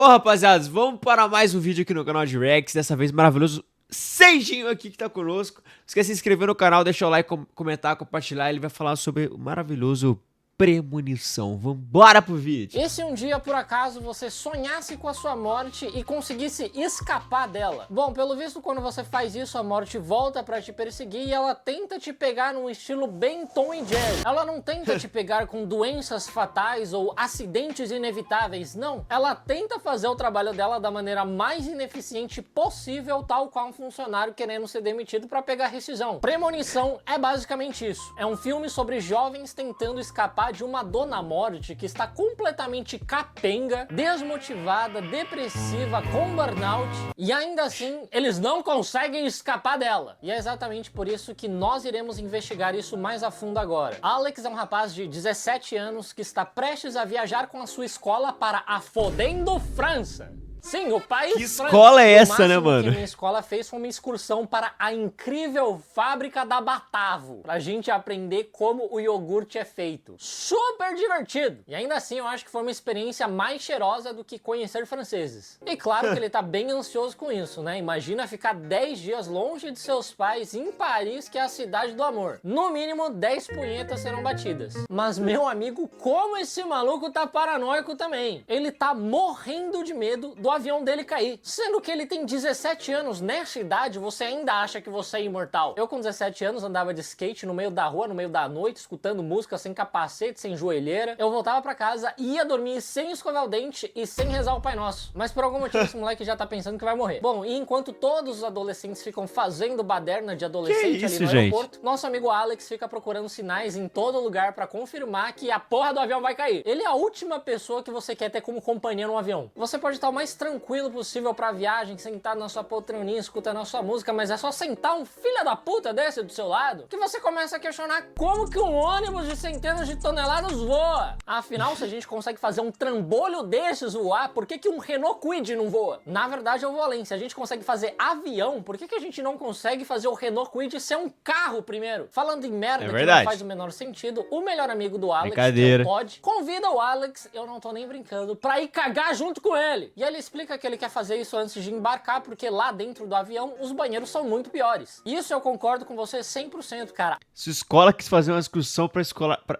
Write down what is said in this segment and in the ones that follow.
Ô, rapaziada, vamos para mais um vídeo aqui no canal de Rex. Dessa vez maravilhoso Seijinho aqui que tá conosco. Não esquece de se inscrever no canal, deixar o like, comentar, compartilhar. Ele vai falar sobre o maravilhoso premonição. Vambora pro vídeo. E se um dia, por acaso, você sonhasse com a sua morte e conseguisse escapar dela? Bom, pelo visto, quando você faz isso, a morte volta pra te perseguir e ela tenta te pegar num estilo bem Tom e Jerry. Ela não tenta te pegar com doenças fatais ou acidentes inevitáveis, não. Ela tenta fazer o trabalho dela da maneira mais ineficiente possível, tal qual um funcionário querendo ser demitido pra pegar rescisão. Premonição é basicamente isso. É um filme sobre jovens tentando escapar de uma dona morte que está completamente capenga, desmotivada, depressiva, com burnout, e ainda assim eles não conseguem escapar dela. E é exatamente por isso que nós iremos investigar isso mais a fundo agora. Alex é um rapaz de 17 anos que está prestes a viajar com a sua escola para a fodendo França. Sim, o país. Que escola é essa, né, mano? O que minha escola fez foi uma excursão para a incrível fábrica da Batavo, pra gente aprender como o iogurte é feito. Super divertido! E ainda assim, eu acho que foi uma experiência mais cheirosa do que conhecer franceses. E claro que ele tá bem ansioso com isso, né? Imagina ficar 10 dias longe de seus pais em Paris, que é a cidade do amor. No mínimo, 10 punhetas serão batidas. Mas, meu amigo, como esse maluco tá paranoico também. Ele tá morrendo de medo do avião dele cair. Sendo que ele tem 17 anos, nessa idade você ainda acha que você é imortal. Eu com 17 anos andava de skate no meio da rua, no meio da noite, escutando música sem capacete, sem joelheira. Eu voltava pra casa e ia dormir sem escovar o dente e sem rezar o Pai Nosso. Mas por algum motivo esse moleque já tá pensando que vai morrer. Bom, e enquanto todos os adolescentes ficam fazendo baderna de adolescente ali no aeroporto, nosso amigo Alex fica procurando sinais em todo lugar pra confirmar que a porra do avião vai cair. Ele é a última pessoa que você quer ter como companhia no avião. Você pode estar o mais tranquilo possível pra viagem, sentado na sua poltroninha, escutando a sua música, mas é só sentar um filho da puta desse do seu lado que você começa a questionar como que um ônibus de centenas de toneladas voa. Afinal, se a gente consegue fazer um trambolho desses voar, por que que um Renault Kwid não voa? Na verdade, eu vou além. Se a gente consegue fazer avião, por que que a gente não consegue fazer o Renault Kwid ser um carro primeiro? Falando em merda, que não faz o menor sentido, o melhor amigo do Alex, que é o Todd, convida o Alex, eu não tô nem brincando, pra ir cagar junto com ele. E ele explica que ele quer fazer isso antes de embarcar, porque lá dentro do avião os banheiros são muito piores. Isso eu concordo com você 100%, cara. Sua escola quis fazer uma excursão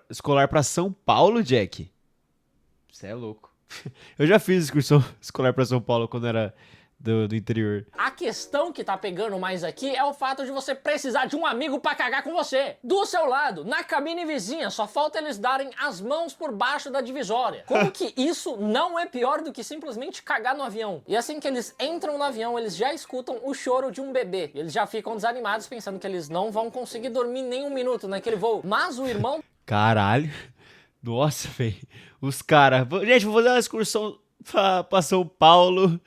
escolar pra São Paulo, Jack? Você é louco. Eu já fiz excursão escolar pra São Paulo quando era do interior. A questão que tá pegando mais aqui é o fato de você precisar de um amigo pra cagar com você. Do seu lado, na cabine vizinha, só falta eles darem as mãos por baixo da divisória. Como que isso não é pior do que simplesmente cagar no avião? E assim que eles entram no avião, eles já escutam o choro de um bebê. Eles já ficam desanimados pensando que eles não vão conseguir dormir nem um minuto naquele voo. Mas o irmão... Caralho. Nossa, velho. Os caras... Gente, vou fazer uma excursão pra São Paulo...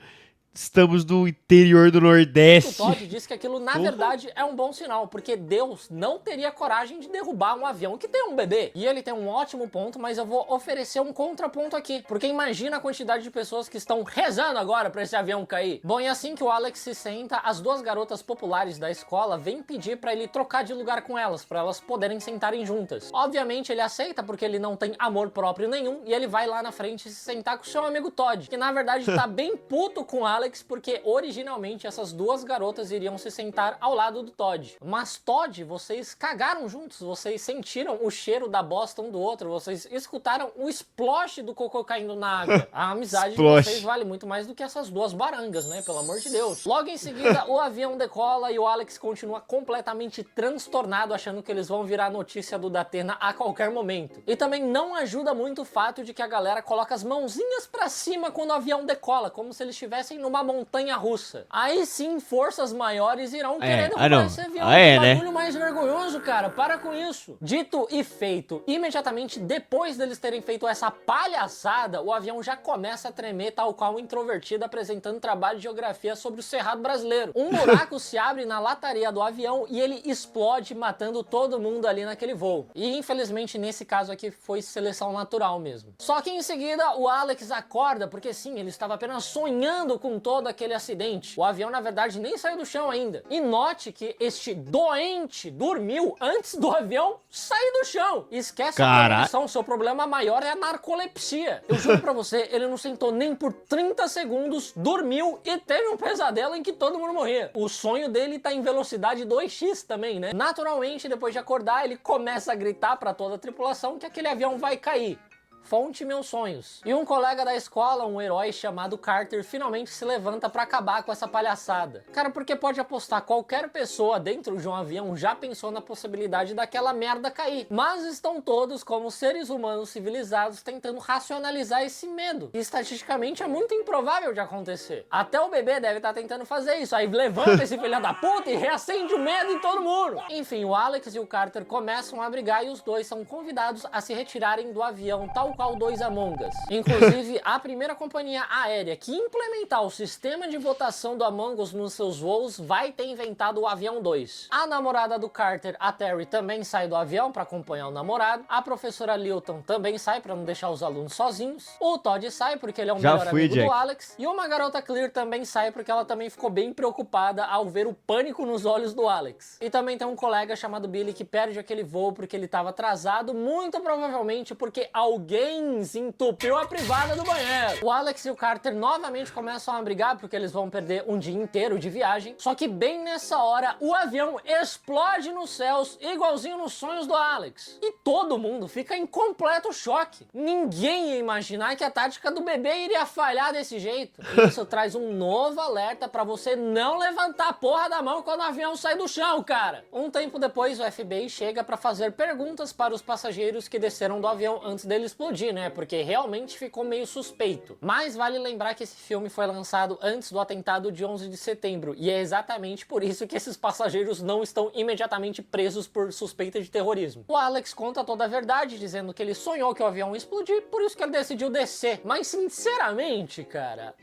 Estamos no interior do Nordeste. O Todd disse que aquilo, na verdade, é um bom sinal, porque Deus não teria coragem de derrubar um avião que tem um bebê. E ele tem um ótimo ponto, mas eu vou oferecer um contraponto aqui, porque imagina a quantidade de pessoas que estão rezando agora pra esse avião cair. Bom, e assim que o Alex se senta, as duas garotas populares da escola vêm pedir pra ele trocar de lugar com elas, pra elas poderem sentarem juntas. Obviamente ele aceita, porque ele não tem amor próprio nenhum, e ele vai lá na frente se sentar com o seu amigo Todd, que na verdade tá bem puto com o Alex, porque originalmente essas duas garotas iriam se sentar ao lado do Todd. Mas Todd, vocês cagaram juntos, vocês sentiram o cheiro da bosta um do outro, vocês escutaram o splosh do cocô caindo na água. A amizade de vocês vale muito mais do que essas duas barangas, né? Pelo amor de Deus. Logo em seguida, o avião decola e o Alex continua completamente transtornado, achando que eles vão virar notícia do Datena a qualquer momento. E também não ajuda muito o fato de que a galera coloca as mãozinhas pra cima quando o avião decola, como se eles estivessem numa montanha russa. Aí sim, forças maiores irão querer derrubar esse avião. Bagulho mais vergonhoso, cara. Para com isso. Dito e feito, imediatamente depois deles terem feito essa palhaçada, o avião já começa a tremer, tal qual um introvertido apresentando trabalho de geografia sobre o Cerrado brasileiro. Um buraco se abre na lataria do avião e ele explode, matando todo mundo ali naquele voo. E infelizmente nesse caso aqui foi seleção natural mesmo. Só que em seguida o Alex acorda, porque sim, ele estava apenas sonhando com todo aquele acidente. O avião, na verdade, nem saiu do chão ainda. E note que este doente dormiu antes do avião sair do chão. Esquece a condição, seu problema maior é a narcolepsia. Eu juro pra você, ele não sentou nem por 30 segundos, dormiu e teve um pesadelo em que todo mundo morria. O sonho dele tá em velocidade 2x também, né? Naturalmente, depois de acordar, ele começa a gritar pra toda a tripulação que aquele avião vai cair. Fonte meus sonhos. E um colega da escola, um herói chamado Carter, finalmente se levanta pra acabar com essa palhaçada. Cara, porque pode apostar, qualquer pessoa dentro de um avião já pensou na possibilidade daquela merda cair. Mas estão todos, como seres humanos civilizados, tentando racionalizar esse medo. E estatisticamente é muito improvável de acontecer. Até o bebê deve estar tentando fazer isso. Aí levanta esse filho da puta e reacende o medo em todo mundo. Enfim, o Alex e o Carter começam a brigar e os dois são convidados a se retirarem do avião, tal qual dois Among Us. Inclusive, a primeira companhia aérea que implementar o sistema de votação do Among Us nos seus voos vai ter inventado o avião 2. A namorada do Carter, a Terry, também sai do avião para acompanhar o namorado. A professora Lilton também sai para não deixar os alunos sozinhos. O Todd sai porque ele é o melhor amigo do Alex. E uma garota Clear também sai porque ela também ficou bem preocupada ao ver o pânico nos olhos do Alex. E também tem um colega chamado Billy que perde aquele voo porque ele estava atrasado, muito provavelmente porque alguém entupiu a privada do banheiro. O Alex e o Carter novamente começam a brigar porque eles vão perder um dia inteiro de viagem. Só que bem nessa hora, o avião explode nos céus, igualzinho nos sonhos do Alex. E todo mundo fica em completo choque. Ninguém ia imaginar que a tática do bebê iria falhar desse jeito. E isso traz um novo alerta pra você não levantar a porra da mão quando o avião sai do chão, cara. Um tempo depois, o FBI chega pra fazer perguntas para os passageiros que desceram do avião antes dele explodir, né? Porque realmente ficou meio suspeito. Mas vale lembrar que esse filme foi lançado antes do atentado de 11 de setembro e é exatamente por isso que esses passageiros não estão imediatamente presos por suspeita de terrorismo. O Alex conta toda a verdade, dizendo que ele sonhou que o avião ia explodir, por isso que ele decidiu descer. Mas sinceramente, cara,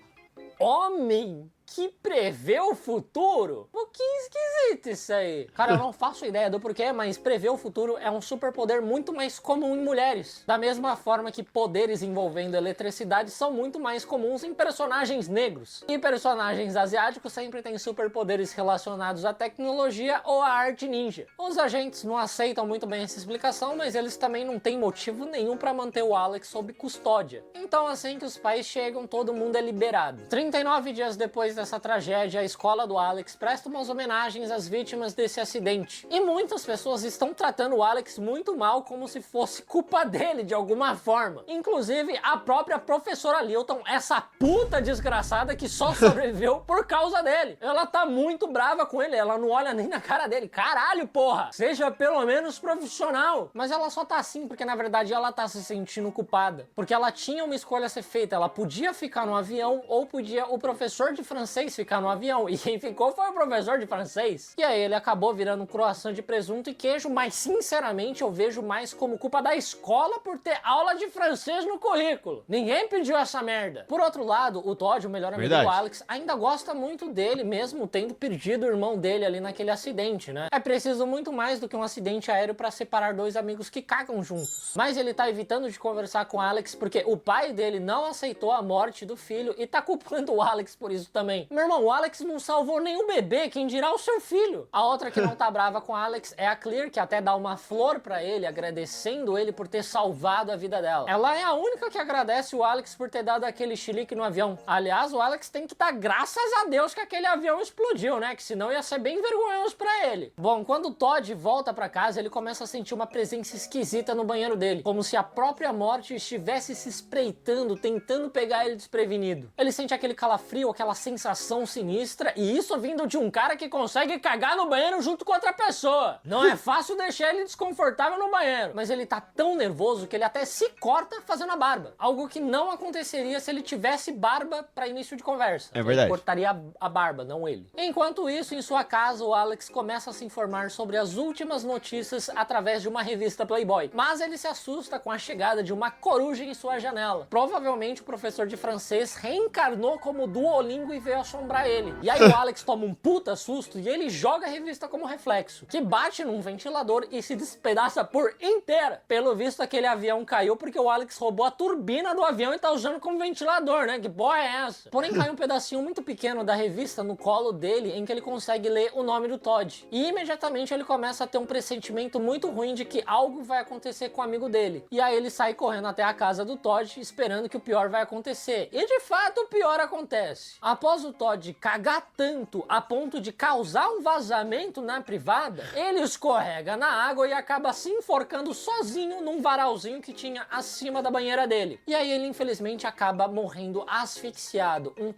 homem que prevê o futuro? Um pouquinho esquisito isso aí. Cara, eu não faço ideia do porquê, mas prever o futuro é um superpoder muito mais comum em mulheres. Da mesma forma que poderes envolvendo eletricidade são muito mais comuns em personagens negros. E personagens asiáticos sempre têm superpoderes relacionados à tecnologia ou à arte ninja. Os agentes não aceitam muito bem essa explicação, mas eles também não têm motivo nenhum para manter o Alex sob custódia. Então assim que os pais chegam, todo mundo é liberado. 39 dias depois dessa tragédia, a escola do Alex presta umas homenagens às vítimas desse acidente. E muitas pessoas estão tratando o Alex muito mal, como se fosse culpa dele de alguma forma. Inclusive, a própria professora Lilton, essa puta desgraçada que só sobreviveu por causa dele. Ela tá muito brava com ele, ela não olha nem na cara dele. Caralho, porra! Seja pelo menos profissional. Mas ela só tá assim porque, na verdade, ela tá se sentindo culpada. Porque ela tinha uma escolha a ser feita. Ela podia ficar no avião ou podia o professor de francês ficar no avião, e quem ficou foi o professor de francês. E aí ele acabou virando um croissant de presunto e queijo, mas sinceramente eu vejo mais como culpa da escola por ter aula de francês no currículo. Ninguém pediu essa merda. Por outro lado, o Todd, o melhor amigo do Alex, ainda gosta muito dele, mesmo tendo perdido o irmão dele ali naquele acidente, né? É preciso muito mais do que um acidente aéreo pra separar dois amigos que cagam juntos. Mas ele tá evitando de conversar com o Alex porque o pai dele não aceitou a morte do filho e tá culpando o Alex por isso também. Meu irmão, o Alex não salvou nenhum bebê, quem dirá o seu filho? A outra que não tá brava com o Alex é a Clear, que até dá uma flor pra ele, agradecendo ele por ter salvado a vida dela. Ela é a única que agradece o Alex por ter dado aquele chilique no avião. Aliás, o Alex tem que dar graças a Deus que aquele avião explodiu, né? Que senão ia ser bem vergonhoso pra ele. Bom, quando o Todd volta pra casa, ele começa a sentir uma presença esquisita no banheiro dele, como se a própria morte estivesse se espreitando, tentando pegar ele desprevenido. Ele sente aquele calafrio, aquela sensação sinistra, e isso vindo de um cara que consegue cagar no banheiro junto com outra pessoa. Não é fácil deixar ele desconfortável no banheiro, mas ele tá tão nervoso que ele até se corta fazendo a barba. Algo que não aconteceria se ele tivesse barba para início de conversa. É verdade. Ele cortaria a barba, não ele. Enquanto isso, em sua casa, o Alex começa a se informar sobre as últimas notícias através de uma revista Playboy. Mas ele se assusta com a chegada de uma coruja em sua janela. Provavelmente o professor de francês reencarnou como Duolingo e veio assombrar ele. E aí o Alex toma um puta susto e ele joga a revista como reflexo, que bate num ventilador e se despedaça por inteira. Pelo visto, aquele avião caiu porque o Alex roubou a turbina do avião e tá usando como ventilador, né? Que porra é essa? Porém, caiu um pedacinho muito pequeno da revista no colo dele, em que ele consegue ler o nome do Todd. E imediatamente ele começa a ter um pressentimento muito ruim de que algo vai acontecer com o amigo dele. E aí ele sai correndo até a casa do Todd, esperando que o pior vai acontecer. E de fato, o pior acontece. Após o Todd cagar tanto a ponto de causar um vazamento na privada, ele escorrega na água e acaba se enforcando sozinho num varalzinho que tinha acima da banheira dele. E aí ele infelizmente acaba morrendo asfixiado. Um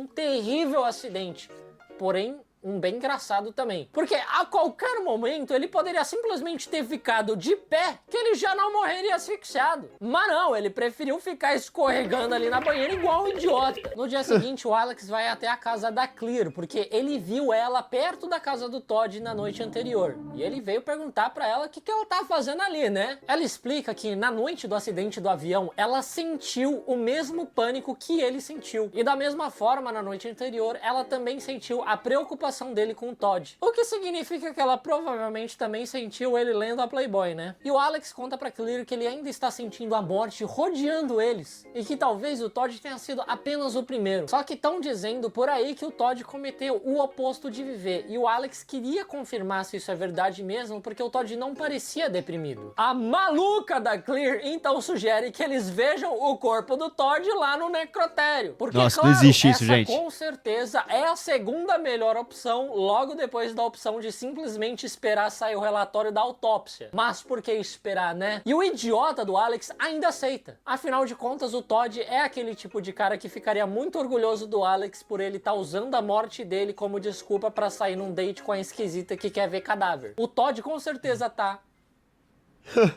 terrível acidente. Porém, um bem engraçado também. Porque a qualquer momento ele poderia simplesmente ter ficado de pé, que ele já não morreria asfixiado. Mas não, ele preferiu ficar escorregando ali na banheira igual um idiota. No dia seguinte, o Alex vai até a casa da Clear, porque ele viu ela perto da casa do Todd na noite anterior. E ele veio perguntar pra ela o que ela tava fazendo ali, né? Ela explica que na noite do acidente do avião, ela sentiu o mesmo pânico que ele sentiu. E da mesma forma, na noite anterior, ela também sentiu a preocupação dele com o Todd. O que significa que ela provavelmente também sentiu ele lendo a Playboy, né? E o Alex conta pra Clear que ele ainda está sentindo a morte rodeando eles. E que talvez o Todd tenha sido apenas o primeiro. Só que estão dizendo por aí que o Todd cometeu o oposto de viver. E o Alex queria confirmar se isso é verdade mesmo, porque o Todd não parecia deprimido. A maluca da Clear então sugere que eles vejam o corpo do Todd lá no necrotério. Porque, nossa, claro, não existe isso, essa gente. com certeza é a segunda melhor opção, logo depois da opção de simplesmente esperar sair o relatório da autópsia. Mas por que esperar, né? E o idiota do Alex ainda aceita. Afinal de contas, o Todd é aquele tipo de cara que ficaria muito orgulhoso do Alex por ele estar usando a morte dele como desculpa pra sair num date com a esquisita que quer ver cadáver. O Todd com certeza tá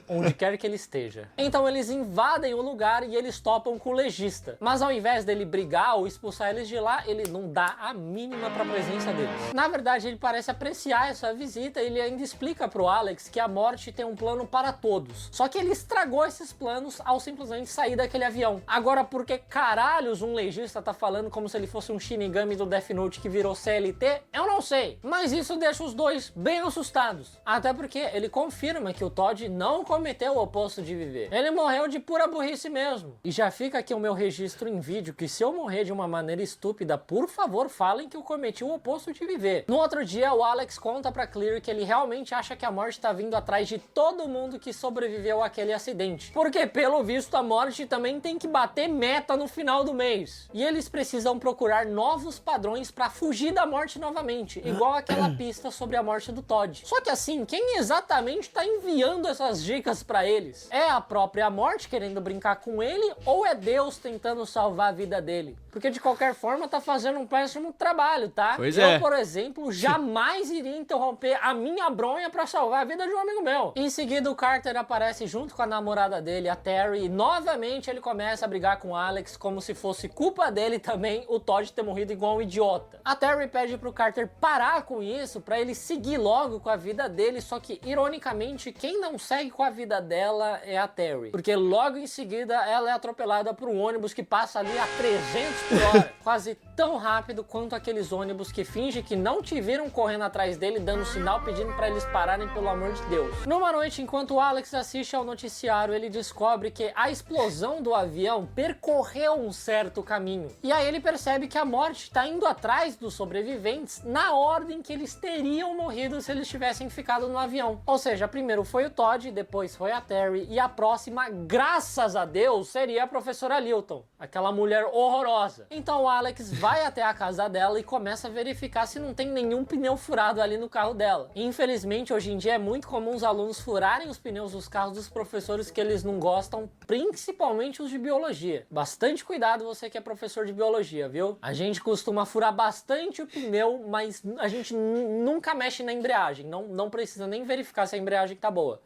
onde quer que ele esteja. Então eles invadem o lugar e eles topam com o legista. Mas ao invés dele brigar ou expulsar eles de lá, ele não dá a mínima pra presença deles. Na verdade, ele parece apreciar essa visita e ele ainda explica pro Alex que a morte tem um plano para todos. Só que ele estragou esses planos ao simplesmente sair daquele avião. Agora, por que caralhos um legista tá falando como se ele fosse um Shinigami do Death Note que virou CLT? Eu não sei. Mas isso deixa os dois bem assustados. Até porque ele confirma que o Todd não cometeu o oposto de viver. Ele morreu de pura burrice mesmo. E já fica aqui o meu registro em vídeo que se eu morrer de uma maneira estúpida, por favor, falem que eu cometi o oposto de viver. No outro dia, o Alex conta pra Clear que ele realmente acha que a morte tá vindo atrás de todo mundo que sobreviveu àquele acidente. Porque, pelo visto, a morte também tem que bater meta no final do mês. E eles precisam procurar novos padrões pra fugir da morte novamente, igual aquela pista sobre a morte do Todd. Só que assim, quem exatamente tá enviando essas dicas pra eles? É a própria morte querendo brincar com ele ou é Deus tentando salvar a vida dele? Porque de qualquer forma tá fazendo um péssimo trabalho, tá? Pois eu, é. por exemplo, jamais iria interromper a minha bronha pra salvar a vida de um amigo meu. Em seguida, o Carter aparece junto com a namorada dele, a Terry, e novamente ele começa a brigar com o Alex como se fosse culpa dele também o Todd ter morrido igual um idiota. A Terry pede pro Carter parar com isso pra ele seguir logo com a vida dele, só que, ironicamente, quem não segue com a vida dela é a Terry. Porque logo em seguida ela é atropelada por um ônibus que passa ali a 300 por hora. Quase tão rápido quanto aqueles ônibus que fingem que não te viram correndo atrás dele, dando sinal pedindo pra eles pararem, pelo amor de Deus. Numa noite, enquanto o Alex assiste ao noticiário, ele descobre que a explosão do avião percorreu um certo caminho. E aí ele percebe que a morte tá indo atrás dos sobreviventes na ordem que eles teriam morrido se eles tivessem ficado no avião. Ou seja, primeiro foi o Todd, depois foi a Terry, e a próxima, graças a Deus, seria a professora Lilton, aquela mulher horrorosa. Então o Alex vai até a casa dela e começa a verificar se não tem nenhum pneu furado ali no carro dela. Infelizmente, hoje em dia é muito comum os alunos furarem os pneus dos carros dos professores que eles não gostam, principalmente os de biologia. Bastante cuidado você que é professor de biologia, viu? A gente costuma furar bastante o pneu, mas a gente nunca mexe na embreagem. Não precisa nem verificar se a embreagem tá boa.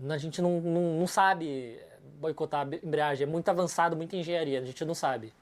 A gente não sabe boicotar a embreagem, é muito avançado, muita engenharia, a gente não sabe.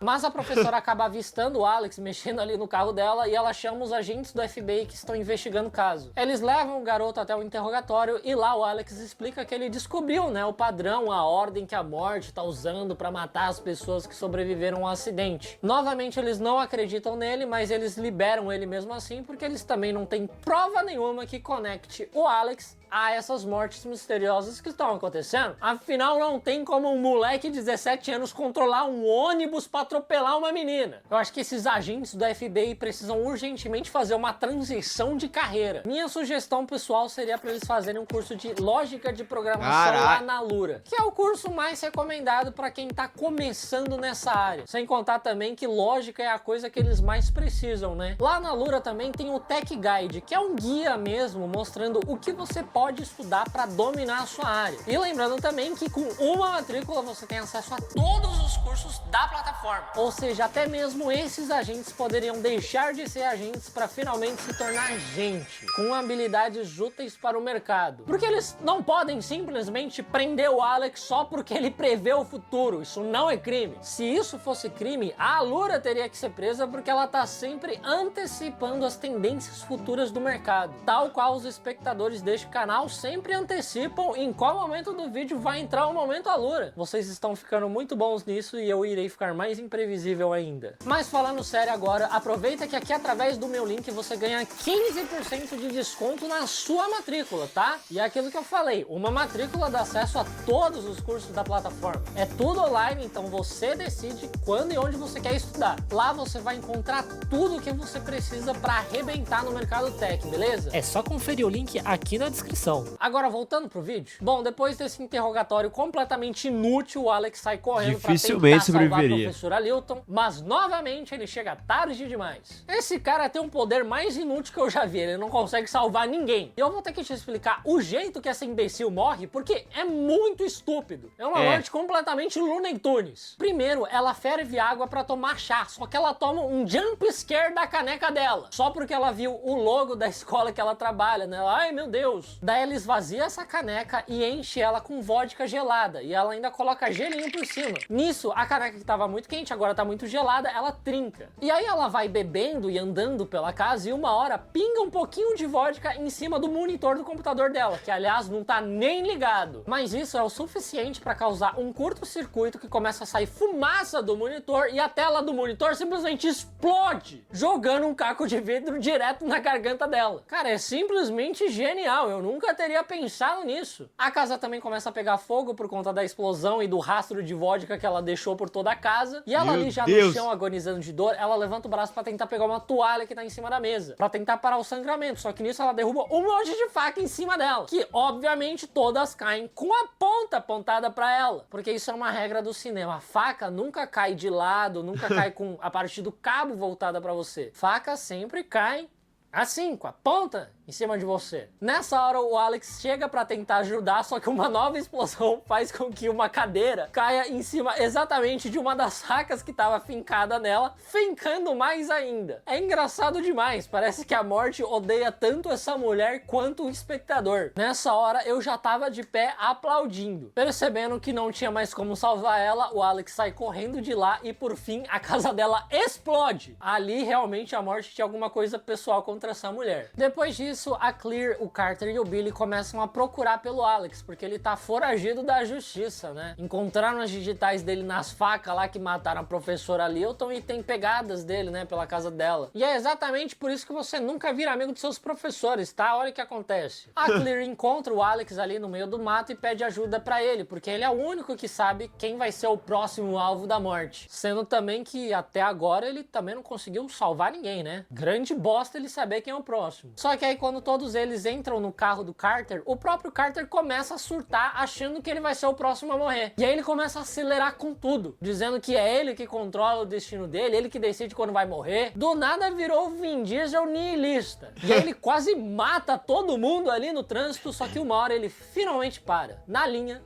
Mas a professora acaba avistando o Alex mexendo ali no carro dela e ela chama os agentes do FBI que estão investigando o caso. Eles levam o garoto até o interrogatório e lá o Alex explica que ele descobriu, né, o padrão, a ordem que a morte está usando para matar as pessoas que sobreviveram ao acidente. Novamente eles não acreditam nele, mas eles liberam ele mesmo assim porque eles também não têm prova nenhuma que conecte o Alex a essas mortes misteriosas que estão acontecendo. Afinal, não tem como um moleque de 17 anos controlar um ônibus para atropelar uma menina. Eu acho que esses agentes do FBI precisam urgentemente fazer uma transição de carreira. Minha sugestão pessoal seria para eles fazerem um curso de lógica de programação lá na Alura, que é o curso mais recomendado para quem tá começando nessa área. Sem contar também que lógica é a coisa que eles mais precisam, né? Lá na Alura também tem o Tech Guide, que é um guia mesmo mostrando o que você pode estudar para dominar a sua área. E lembrando também que com uma matrícula você tem acesso a todos os cursos da plataforma. Ou seja, até mesmo esses agentes poderiam deixar de ser agentes para finalmente se tornar gente, com habilidades úteis para o mercado. Porque eles não podem simplesmente prender o Alex só porque ele prevê o futuro. Isso não é crime. Se isso fosse crime, a Alura teria que ser presa porque ela tá sempre antecipando as tendências futuras do mercado, tal qual os espectadores deste canal sempre antecipam em qual momento do vídeo vai entrar o momento Alura. Vocês estão ficando muito bons nisso e eu irei ficar mais imprevisível ainda. Mas falando sério agora, aproveita que aqui através do meu link você ganha 15% de desconto na sua matrícula, tá? E é aquilo que eu falei, uma matrícula dá acesso a todos os cursos da plataforma. É tudo online, então você decide quando e onde você quer estudar. Lá você vai encontrar tudo o que você precisa para arrebentar no mercado tech, beleza? É só conferir o link aqui na descrição. Agora voltando pro vídeo. Bom, depois desse interrogatório completamente inútil, o Alex sai correndo pra tentar salvar a professora Lilton, mas novamente ele chega tarde demais. Esse cara tem um poder mais inútil que eu já vi, ele não consegue salvar ninguém. E eu vou ter que te explicar o jeito que essa imbecil morre, porque é muito estúpido. É uma morte completamente Looney Tunes. Primeiro, ela ferve água pra tomar chá, só que ela toma um jump scare da caneca dela, só porque ela viu o logo da escola que ela trabalha, né? Ai, meu Deus. Daí ela esvazia essa caneca e enche ela com vodka gelada. E ela ainda coloca gelinho por cima. Nisso, a caneca que tava muito quente, agora tá muito gelada, ela trinca. E aí ela vai bebendo e andando pela casa e uma hora pinga um pouquinho de vodka em cima do monitor do computador dela, que aliás não tá nem ligado. Mas isso é o suficiente para causar um curto-circuito que começa a sair fumaça do monitor e a tela do monitor simplesmente explode, jogando um caco de vidro direto na garganta dela. Cara, é simplesmente genial. Eu nunca teria pensado nisso. A casa também começa a pegar fogo por conta da explosão e do rastro de vodka que ela deixou por toda a casa. E ela ali já no chão agonizando de dor, ela levanta o braço pra tentar pegar uma toalha que tá em cima da mesa, pra tentar parar o sangramento. Só que nisso ela derruba um monte de faca em cima dela, que obviamente todas caem com a ponta apontada pra ela, porque isso é uma regra do cinema. A faca nunca cai de lado, nunca cai com a parte do cabo voltada pra você. Faca sempre cai assim, com a ponta em cima de você. Nessa hora o Alex chega pra tentar ajudar, só que uma nova explosão faz com que uma cadeira caia em cima exatamente de uma das facas que estava fincada nela, fincando mais ainda. É engraçado demais, parece que a morte odeia tanto essa mulher quanto o espectador. Nessa hora eu já tava de pé aplaudindo. Percebendo que não tinha mais como salvar ela, o Alex sai correndo de lá e por fim a casa dela explode. Ali realmente a morte tinha alguma coisa pessoal contra essa mulher. Depois disso, a Claire, o Carter e o Billy começam a procurar pelo Alex, porque ele tá foragido da justiça, né? Encontraram as digitais dele nas facas lá que mataram a professora Lilton e tem pegadas dele, né, pela casa dela. E é exatamente por isso que você nunca vira amigo de seus professores, tá? Olha o que acontece. A Claire encontra o Alex ali no meio do mato e pede ajuda pra ele, porque ele é o único que sabe quem vai ser o próximo alvo da morte. Sendo também que até agora ele também não conseguiu salvar ninguém, né? Grande bosta ele saber quem é o próximo. Só que aí quando todos eles entram no carro do Carter, o próprio Carter começa a surtar achando que ele vai ser o próximo a morrer. E aí ele começa a acelerar com tudo, dizendo que é ele que controla o destino dele, ele que decide quando vai morrer. Do nada virou o Vin Diesel nihilista. E aí ele quase mata todo mundo ali no trânsito, só que uma hora ele finalmente para, na linha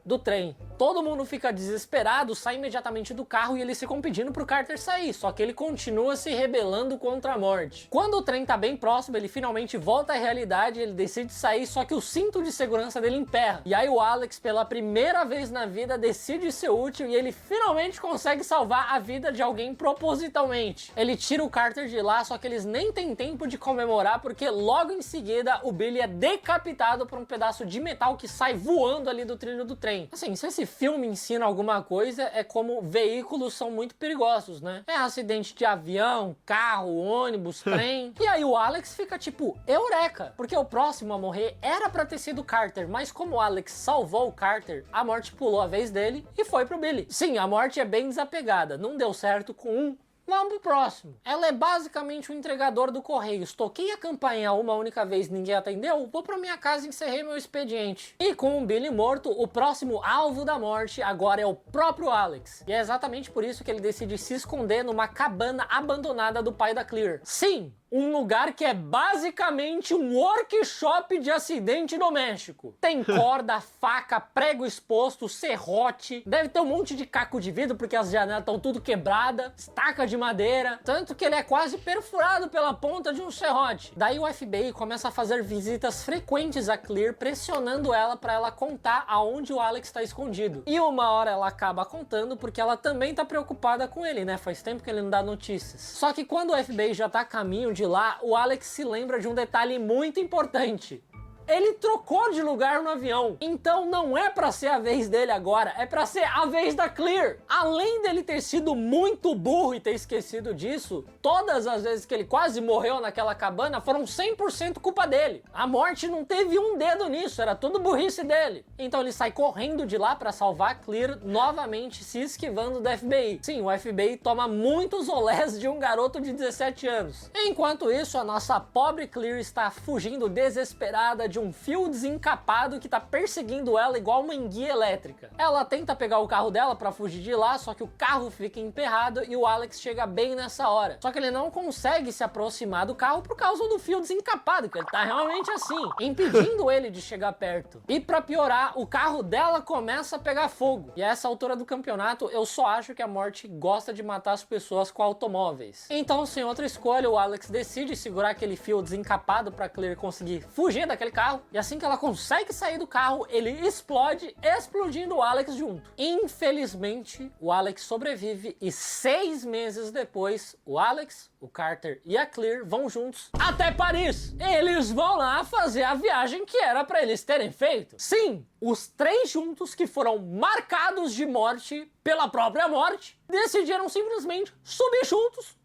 do trem. Todo mundo fica desesperado, sai imediatamente do carro e eles ficam pedindo pro Carter sair, só que ele continua se rebelando contra a morte. Quando o trem tá bem próximo, ele finalmente volta à realidade, ele decide sair, só que o cinto de segurança dele emperra. E aí o Alex, pela primeira vez na vida, decide ser útil e ele finalmente consegue salvar a vida de alguém propositalmente. Ele tira o Carter de lá, só que eles nem têm tempo de comemorar, porque logo em seguida o Billy é decapitado por um pedaço de metal que sai voando ali do trilho do trem. Assim, se esse filme ensina alguma coisa, é como veículos são muito perigosos, né? É acidente de avião, carro, ônibus, trem. E aí o Alex fica tipo, eureka! Porque o próximo a morrer era pra ter sido o Carter, mas como o Alex salvou o Carter, a morte pulou a vez dele e foi pro Billy. Sim, a morte é bem desapegada, não deu certo com um, vamos pro próximo. Ela é basicamente um entregador do Correios. Toquei a campainha uma única vez, ninguém atendeu, vou pra minha casa e encerrei meu expediente. E com o Billy morto, o próximo alvo da morte agora é o próprio Alex. E é exatamente por isso que ele decide se esconder numa cabana abandonada do pai da Clear. Sim! Um lugar que é basicamente um workshop de acidente doméstico. Tem corda, faca, prego exposto, serrote, deve ter um monte de caco de vidro porque as janelas estão tudo quebradas, estaca de madeira, tanto que ele é quase perfurado pela ponta de um serrote. Daí o FBI começa a fazer visitas frequentes a Clear, pressionando ela para ela contar aonde o Alex está escondido. E uma hora ela acaba contando porque ela também tá preocupada com ele, né? Faz tempo que ele não dá notícias. Só que quando o FBI já tá a caminho de lá, o Alex se lembra de um detalhe muito importante. Ele trocou de lugar no avião, então não é pra ser a vez dele agora, é pra ser a vez da Clear. Além dele ter sido muito burro e ter esquecido disso, todas as vezes que ele quase morreu naquela cabana foram 100% culpa dele. A morte não teve um dedo nisso, era tudo burrice dele. Então ele sai correndo de lá pra salvar a Clear, novamente se esquivando do FBI. Sim, o FBI toma muitos olés de um garoto de 17 anos. Enquanto isso, a nossa pobre Clear está fugindo desesperada de um fio desencapado que tá perseguindo ela igual uma enguia elétrica. Ela tenta pegar o carro dela pra fugir de lá, só que o carro fica emperrado e o Alex chega bem nessa hora. Só que ele não consegue se aproximar do carro por causa do fio desencapado, que ele tá realmente assim, impedindo ele de chegar perto. E pra piorar, o carro dela começa a pegar fogo. E a essa altura do campeonato, eu só acho que a morte gosta de matar as pessoas com automóveis. Então, sem outra escolha, o Alex decide segurar aquele fio desencapado pra Clear conseguir fugir daquele carro. E assim que ela consegue sair do carro, ele explode, explodindo o Alex junto. Infelizmente, o Alex sobrevive e 6 meses depois, o Alex, o Carter e a Clear vão juntos até Paris. Eles vão lá fazer a viagem que era pra eles terem feito. Sim, os 3 juntos que foram marcados de morte pela própria morte, decidiram simplesmente subir juntos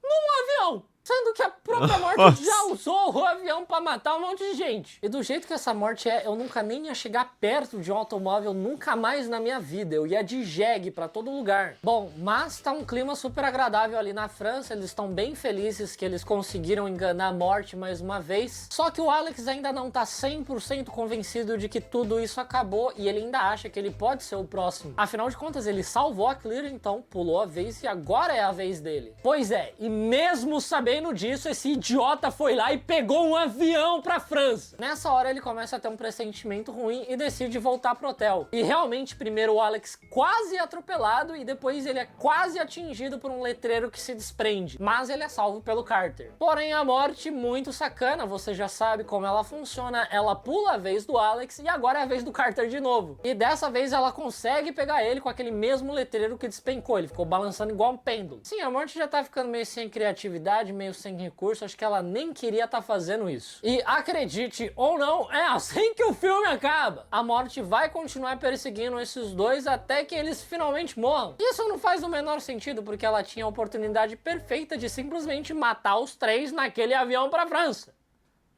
num avião. Sendo que a própria morte já usou o avião pra matar um monte de gente. E do jeito que essa morte é, eu nunca nem ia chegar perto de um automóvel, nunca mais na minha vida. Eu ia de jegue pra todo lugar. Bom, mas tá um clima super agradável ali na França. Eles estão bem felizes que eles conseguiram enganar a morte mais uma vez. Só que o Alex ainda não tá 100% convencido de que tudo isso acabou e ele ainda acha que ele pode ser o próximo. Afinal de contas, ele salvou a Clear, então pulou a vez e agora é a vez dele. Pois é, e mesmo sabendo disso, esse idiota foi lá e pegou um avião pra França. Nessa hora ele começa a ter um pressentimento ruim e decide voltar pro hotel. E realmente, primeiro o Alex quase é atropelado e depois ele é quase atingido por um letreiro que se desprende. Mas ele é salvo pelo Carter. Porém, a morte, muito sacana, você já sabe como ela funciona. Ela pula a vez do Alex e agora é a vez do Carter de novo. E dessa vez ela consegue pegar ele com aquele mesmo letreiro que despencou. Ele ficou balançando igual um pêndulo. Sim, a morte já tá ficando meio sem criatividade, meio sem recurso, acho que ela nem queria estar fazendo isso. E acredite ou não, é assim que o filme acaba. A morte vai continuar perseguindo esses dois até que eles finalmente morram. Isso não faz o menor sentido, porque ela tinha a oportunidade perfeita de simplesmente matar os 3 naquele avião pra França.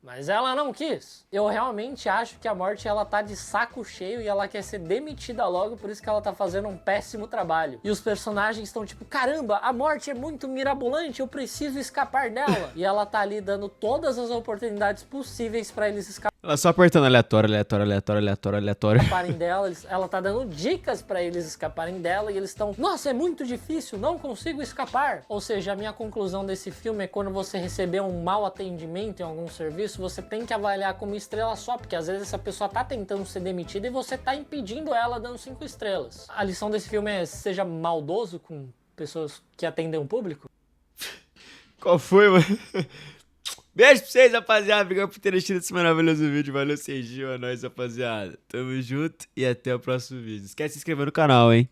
Mas ela não quis. Eu realmente acho que a morte ela tá de saco cheio e ela quer ser demitida logo, por isso que ela tá fazendo um péssimo trabalho. E os personagens estão tipo, caramba, a morte é muito mirabolante, eu preciso escapar dela. E ela tá ali dando todas as oportunidades possíveis pra eles escaparem. Ela só apertando aleatório, aleatório, aleatório, aleatório, aleatório. escaparem dela, ela tá dando dicas pra eles escaparem dela e eles estão, nossa, é muito difícil, não consigo escapar. Ou seja, a minha conclusão desse filme é quando você receber um mau atendimento em algum serviço, você tem que avaliar como estrela só, porque às vezes essa pessoa tá tentando ser demitida e você tá impedindo ela dando 5 estrelas. A lição desse filme é seja maldoso com pessoas que atendem o público. Qual foi, mano? Beijo pra vocês, rapaziada. Obrigado por terem assistido esse maravilhoso vídeo. Valeu, Serginho. É nóis, rapaziada. Tamo junto e até o próximo vídeo. Não esquece de se inscrever no canal, hein?